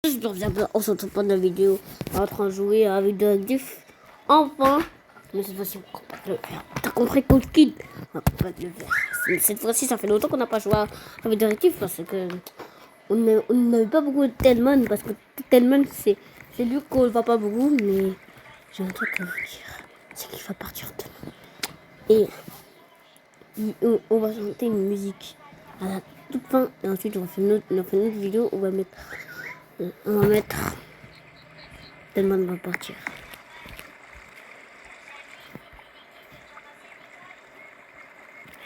Bienvenue, on se retrouve pour une vidéo en train de jouer à Vidéoactif. Enfin, mais cette fois-ci, on va pas le faire. T'as compris, Coach Kid? On va pas le faire. Cette fois-ci, ça fait longtemps qu'on n'a pas joué à Vidéoactif parce que on n'avait pas beaucoup de Telman. Parce que Telman, c'est lui qu'on ne va pas beaucoup. Mais j'ai un truc à vous dire, c'est qu'il va partir demain. Et on va chanter une musique à la toute fin. Et ensuite, on va faire une autre vidéo. On va mettre Telman va partir.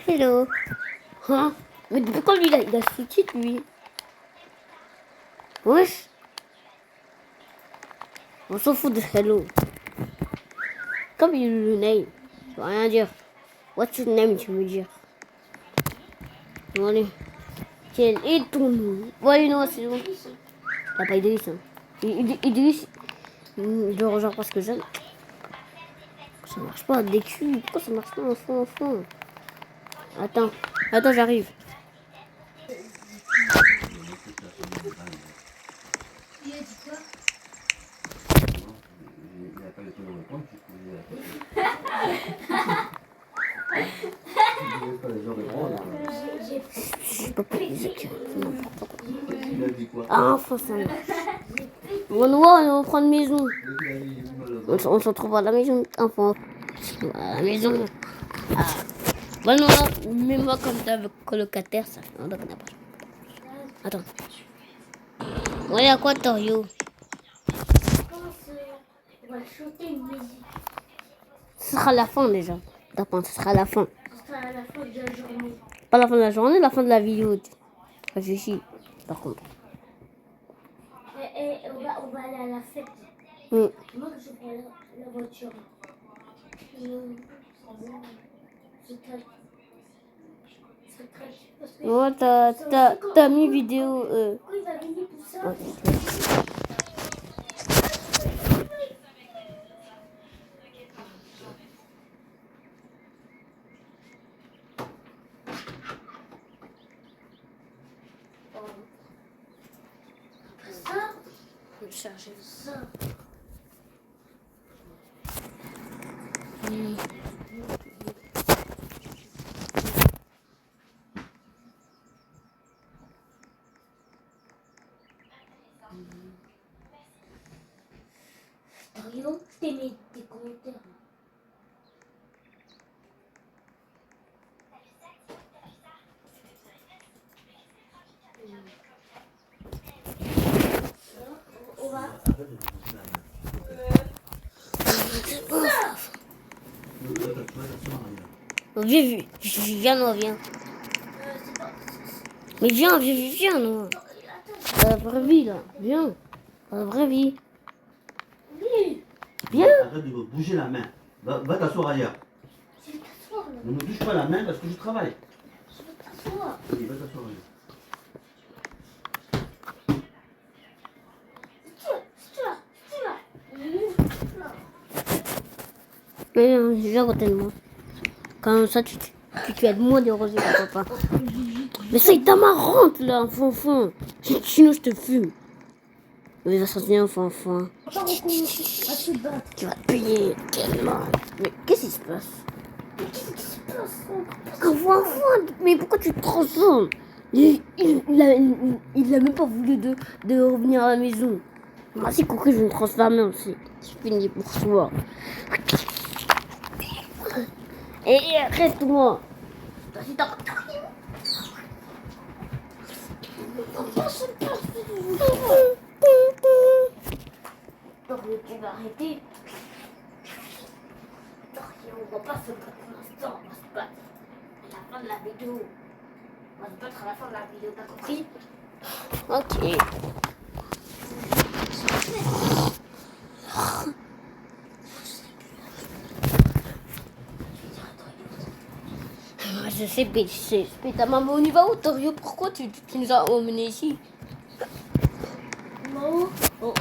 Hello. Hein? Mais pourquoi lui, il a sous-titre, lui? Wesh. On s'en fout de hello. Comme il est le name, ça veut rien dire. What's your name, tu veux dire? Bon, allez. Quel est ton nom? Ouais, non, c'est bon. T'as pas Idriss, hein. Idriss, il le rejoint parce que j'aime. Ça marche pas, des culs. Pourquoi ça marche pas, enfant? Attends, j'arrive. Il a dit quoi? Il n'a pas le temps de répondre, du coup, Je sais pas pour les écrire. il a dit quoi? Ah, enfin, ça marche. On va prendre maison. On se retrouve à la maison, enfant. À la maison. Ah. Bon, non, mais moi, comme t'es avec colocataire, ça fait longtemps qu'on n'a pas joué. Attends. Ouais, y'a quoi, Torio? On va chanter une musique. Ce sera la fin déjà. Attends, ce sera la fin. Ce sera à la fin de la journée. Pas la fin de la journée, la fin de la vidéo. Réfléchis, par contre. Et on va aller à la fête. Mm. Moi, je prends la voiture. C'est très... Parce que... Ouais, t'as mis vidéo. Pourquoi il va venir tout ça? Ça, Je vais chercher ça. Dario, je t'ai mis des commentaires. On va... Viens. c'est pas... Mais viens, non. La vraie vie, là. Viens. La vraie vie. Oui, Viens. Arrête de me bouger la main. Va t'asseoir ailleurs. je vais t'asseoir là. Ne me touche pas la main parce que je travaille. Je vais t'asseoir. Oui, va t'asseoir ailleurs. Viens à côté de moi. Comme ça, tu aides moins des rosés, papa. Mais ça, il t'a marrante, là, enfant. Sinon, je te fume. Mais va sortir, enfant. On va recommencer à se battre. Tu vas te payer tellement. Mais qu'est-ce qui se passe? Qu'est-ce qui se passe? Enfant, mais pourquoi tu te transformes? Il a même pas voulu de revenir à la maison. Moi, c'est compris, je vais me transformer aussi. Je finis pour soi. Et reste-moi. Tu vas arrêter. On va pas se battre pour l'instant, on va se battre à la fin de la vidéo. On va se battre à la fin de la vidéo, t'as compris? Ok. Je sais, mais ta maman, on y va où, Torio? Pourquoi tu nous as emmenés ici? Non, on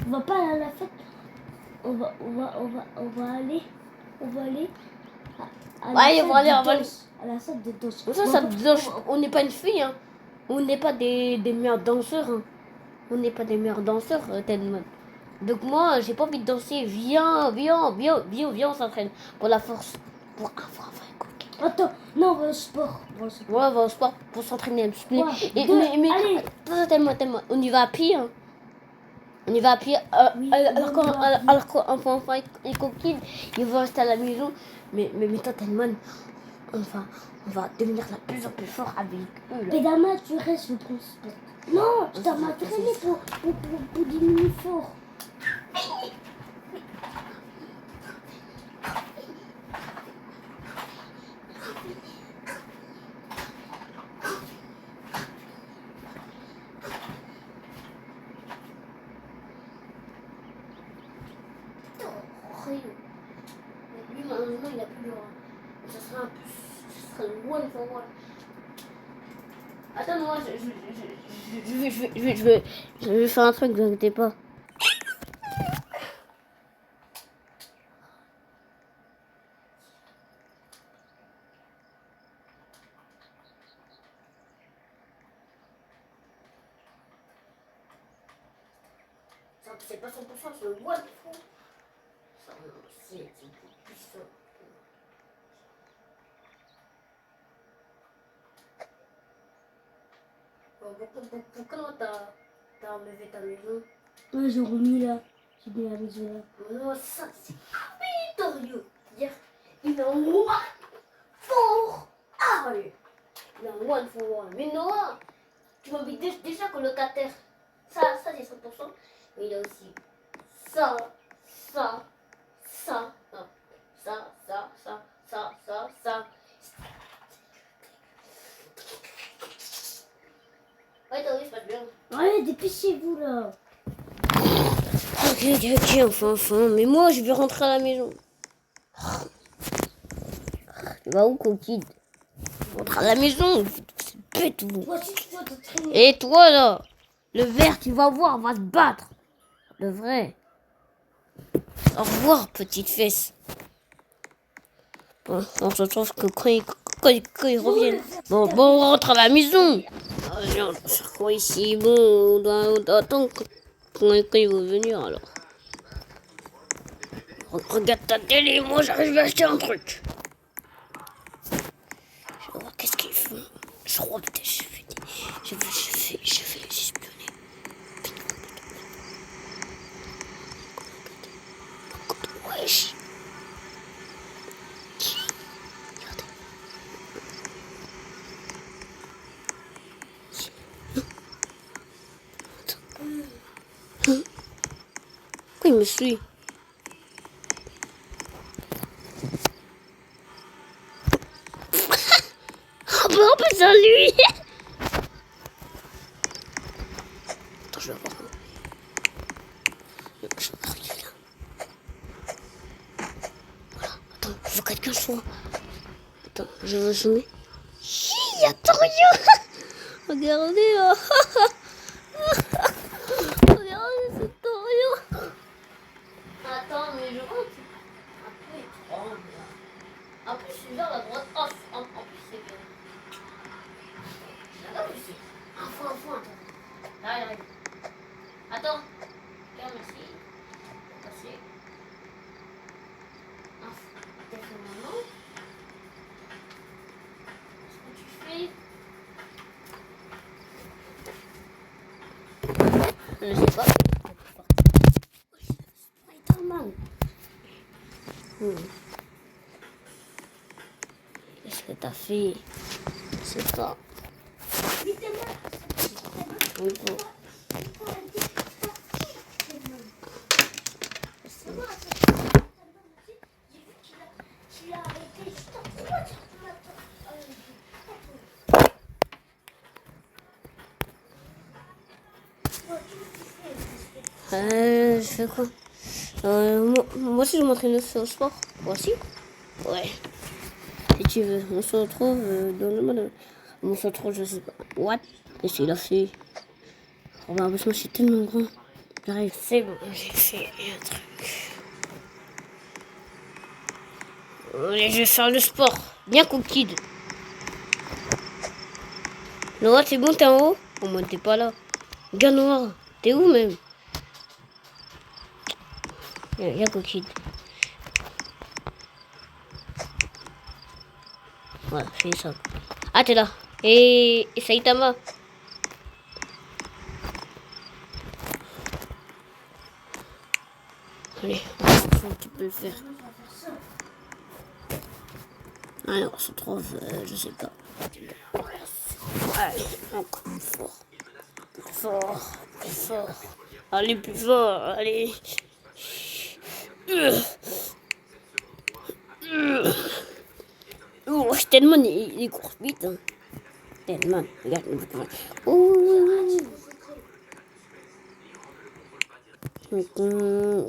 va pas aller à la fête. On va aller à la Ouais, salle on va aller. de danse. À la salle de danse. Ça, on n'est pas une fille, hein. on n'est pas des meilleurs danseurs. Hein. On n'est pas des meilleurs danseurs, tellement. Donc moi, j'ai pas envie de danser. Viens, on s'entraîne. Pour la force. Pour avoir un vrai coquin. Attends, non, on va au sport. On va au sport. Ouais, on va au sport pour s'entraîner un petit peu. Ouais, Et- deux, mais allez. attends, tellement. On y va à pied. Hein. On y va à pied. Oui, Alors on y va à pied. qu'enfant et coquine, ils vont rester à la maison. Mais toi, tellement, on va devenir la plus en plus fort avec eux. Là. Pédama, tu restes, je pense. Non, tu dois m'entraîner pour diminuer fort. Lui, malheureusement, il a plus le droit. Ça sera le one for one. Attends, moi, je vais faire un truc, vous inquiétez pas. C'est pas 100%, c'est le one for one. Ça, c'est plus ça. Pourquoi t'as enlevé ta maison? Ouais, j'ai remis là. J'ai mis la maison là. Non, ça c'est victorieux. C'est-à-dire, il est en one for all. Il est en one for one. Mais Noah, tu m'as dit déjà colocataire. Ça c'est 100%. Mais il a aussi ça, ça, ça, non. Ça. Ouais, t'as vu, c'est pas bien. Allez, dépêchez-vous là. Ok, enfin. Mais moi, je vais rentrer à la maison. Tu vas où, coquine? Rentre à la maison. C'est bête, vous. Toi aussi, tu dois t'entraîner. Et toi, là, le vert, tu vas voir, on va se battre. Le vrai. Au revoir, petite fesse. Bon, on se retrouve que quand ils reviennent. Bon, on rentre à la maison. Ah, viens, on va faire quoi ici? Bon, on doit attendre quand ils vont venir, alors. Regarde ta télé, moi j'arrive à acheter un truc. Je vais voir qu'est-ce qu'ils font. Je crois peut-être je vais les espionner. Wesh. Regardez. Non. Attends. Pourquoi il me suit? En plus, c'est lui. Attends, je vais voir. Je vais voir qui est là. Voilà. Attends, je veux quelqu'un soit. Attends, je vais zoomer. Il y a Torio. Regardez. Regardez ce Torio. Attends, mais je rentre. Après, il tremble. En plus, je suis vers la droite. Off. En plus, c'est bien. Regarde ici. Un fond, attends. Là, il arrive. Attends. Regarde, merci. Passer. Un fond. T'as fait maintenant. Qu'est-ce que tu fais? Je sais pas. Spider-Man. Qu'est-ce que t'as fait? Je sais pas. Je fais quoi? Moi aussi je m'entraîne au sport. Moi aussi? Ouais. Si tu veux, on se retrouve dans le mode. On se retrouve, je sais pas. What? Qu'est-ce qu'il a fait? Oh bah, parce que c'est tellement grand. J'arrive, c'est bon, j'ai fait un truc. Allez, je vais faire le sport. Bien cookid. Noah, c'est bon, t'es en haut? Oh, moi, t'es pas là. Regarde, Noah, t'es où même? Y'a Coquille. Voilà, fais ça. Ah, t'es là. Et Saitama. Allez, tu peux le faire. Alors, c'est trop, je sais pas. Allez, encore plus fort. Plus fort, plus fort. Allez, plus fort, allez. Oh, Stelman, il court vite. Hein. Stelman, regarde. Oh.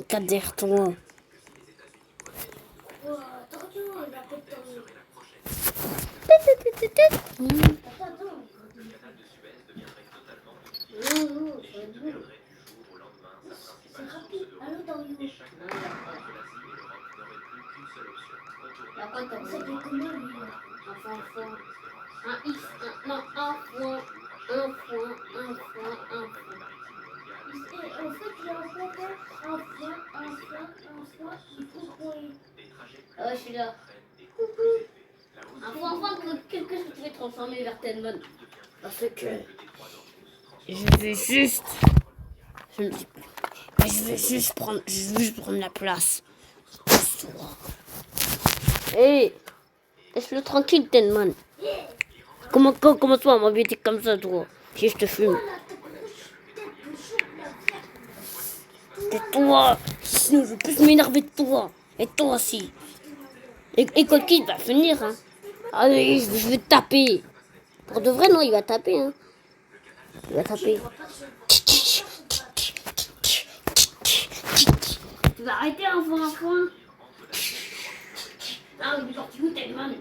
4 derrière toi. C'est rapide. Allô, Dario. Ça fait combien, lui? Un X, non, un point. En fait, il y a un point, il faut courir. Ah ouais, je suis là. Un point, quelque chose qui va transformer vers Telmon. Parce que je vais juste. Je me dis. Je vais juste prendre la place. Hé, laisse-le tranquille, Telmon. Comment toi, m'embêter comme ça, toi? Si je te fume. Tais-toi. Sinon, je vais plus m'énerver de toi. Et toi aussi. Et Coquille va finir, hein. Allez, je vais te taper. Pour de vrai, non, il va taper, hein. Il va taper. Tu vas arrêter, enfant. Ah, il est sorti où, Telman?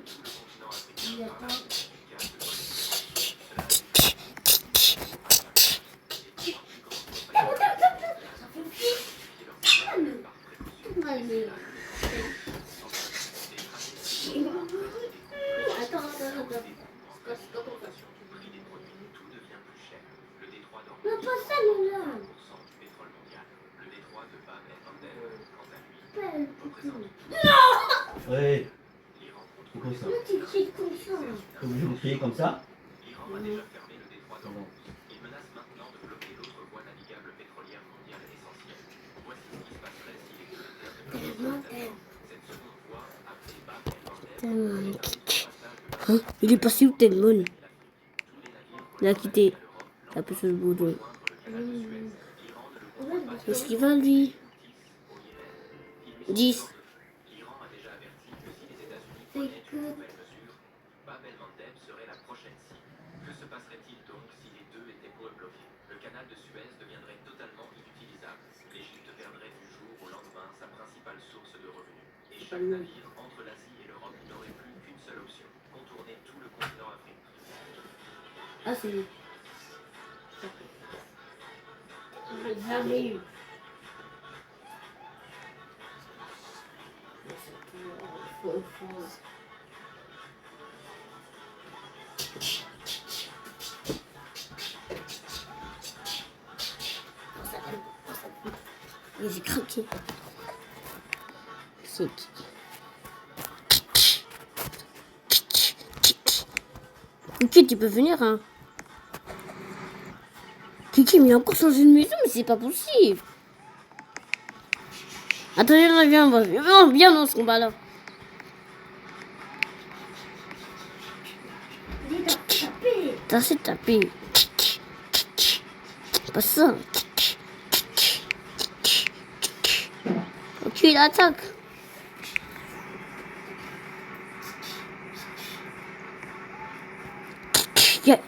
Attends. Non, pas ça, Lola. Ouais. C'est quoi ça? Là, tu cries comme ça. T'es obligé de crier comme ça? Hein? Il est passé où, Telmon? Il a quitté. Il a poussé le bouton. Qu'est-ce qu'il va, lui? 10. Ah, c'est lui. Jamais eu. J'ai craqué. C'est Kiki, tu peux venir, hein. Kiki, mais il a encore changé de maison, mais c'est pas possible. Attendez, viens dans ce combat-là. T'as assez tapé. Pas ça. Ok, il attaque.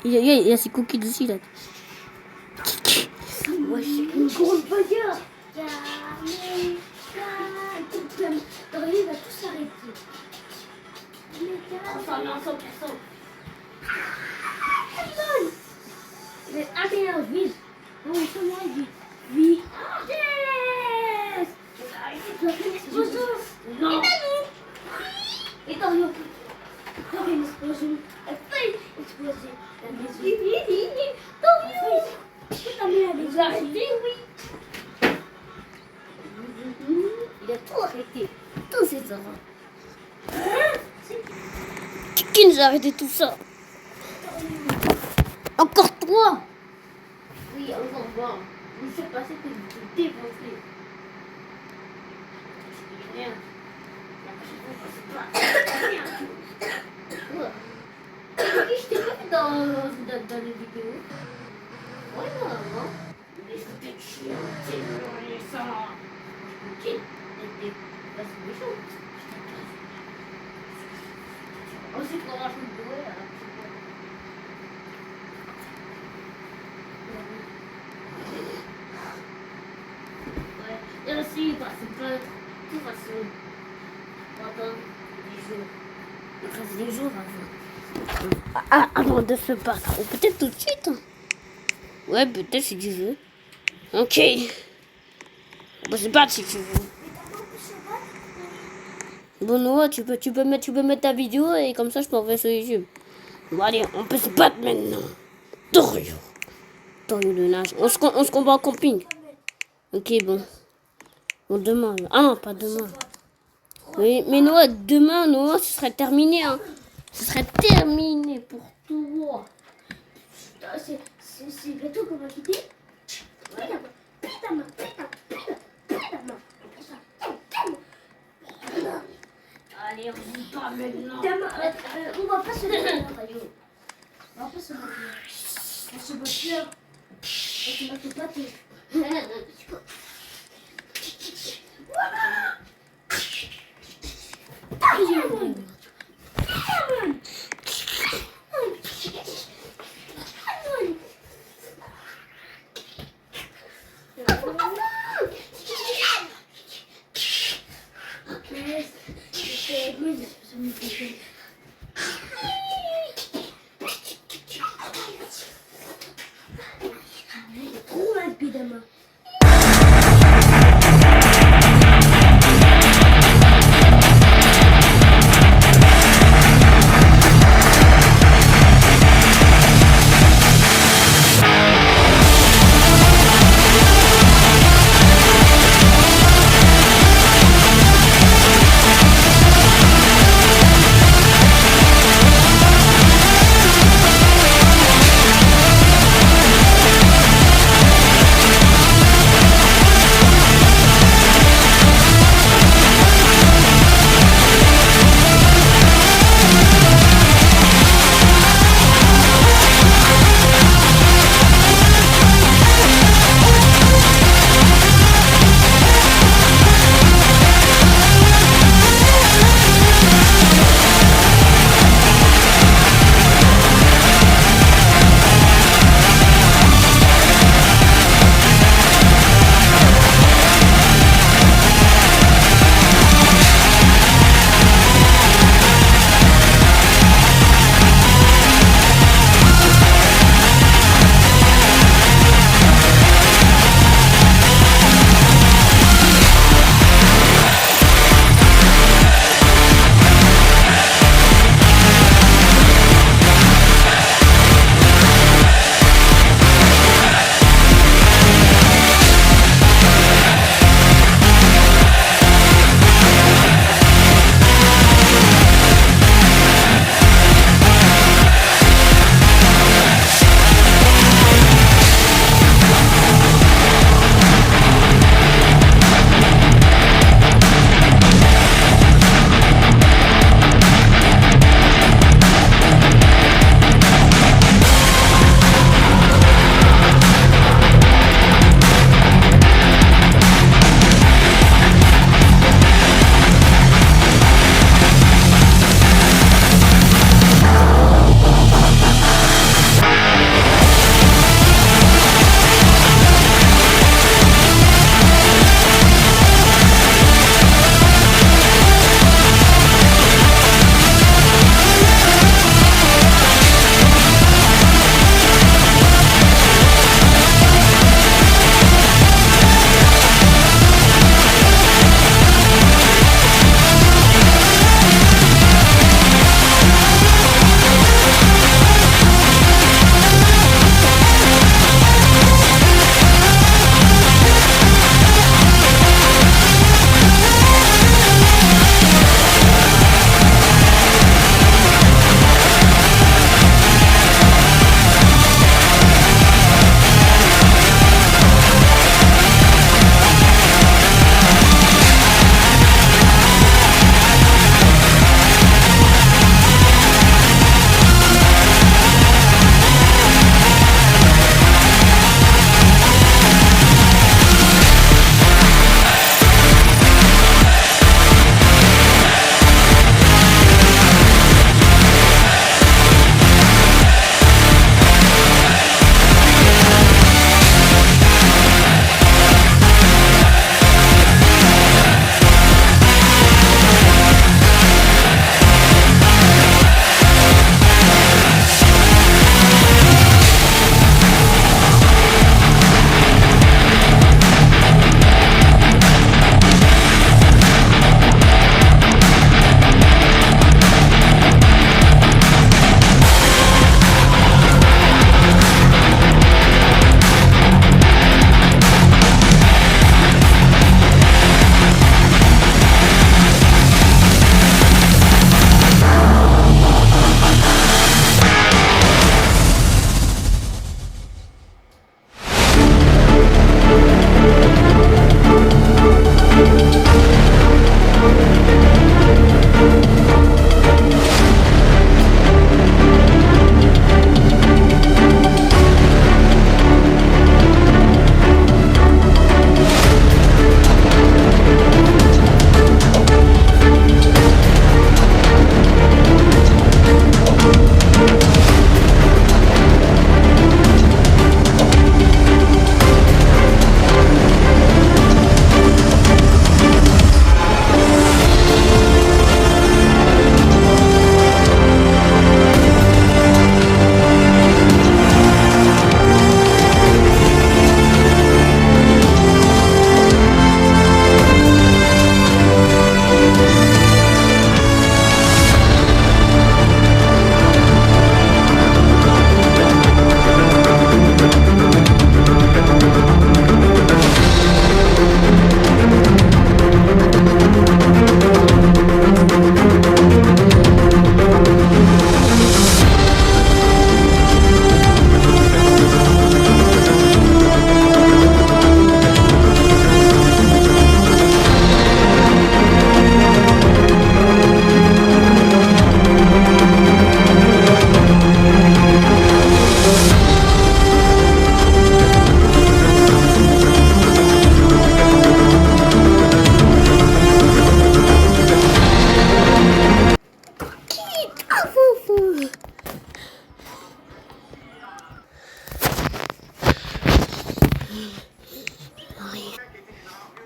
Il y a ses cookies dessus, là. Ouais, c'est une grosse bagarre. Dario, il va tout s'arrêter. Enfin, non, 100%. Mais allez, vite. Non, c'est moi, vite. Vite. Yes. Tu as fait l'explosion. Non. Et Dario, tu as fait l'explosion. Elle fait exploser. Vous arrêtez, oui. Il a tout arrêté. Tous ces horreurs. Qui nous a arrêté tout ça? Encore toi? Oui, encore voir. Il s'est passé que vous défoncez. Rien. Je t'ai pas vu dans les vidéos. Ouais, non. Mais je t'ai chier, c'est ça. T'es pas si méchant. Ensuite, on rajoute le bruit. Ouais, et aussi, parce que de toute façon, pendant 10 jours. Il reste des jours avant de se battre. Ou peut-être tout de suite. Hein. Ouais, peut-être si tu veux. Ok. On va se battre si tu veux. Bon, Noah, tu peux mettre ta vidéo et comme ça je peux envoyer sur YouTube. Bon, allez, on peut se battre maintenant. Torio de nage. On se combat en camping. Ok, bon. Bon, demain. Ah non, pas demain. Oui, mais Noah, demain, Noah, ce serait terminé. Hein. Ce serait terminé pour toi. C'est le tout qu'on va quitter. Putain. Allez, on se bat maintenant. On va pas se battre, Rayo. On va pas se battre. On se bat là. On se bat pas tout. Voilà. Trop rapidement.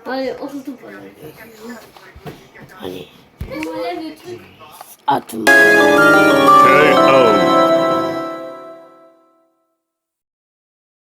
Allez, on se trouve pas là. Allez. On enlève le truc. À tout le monde.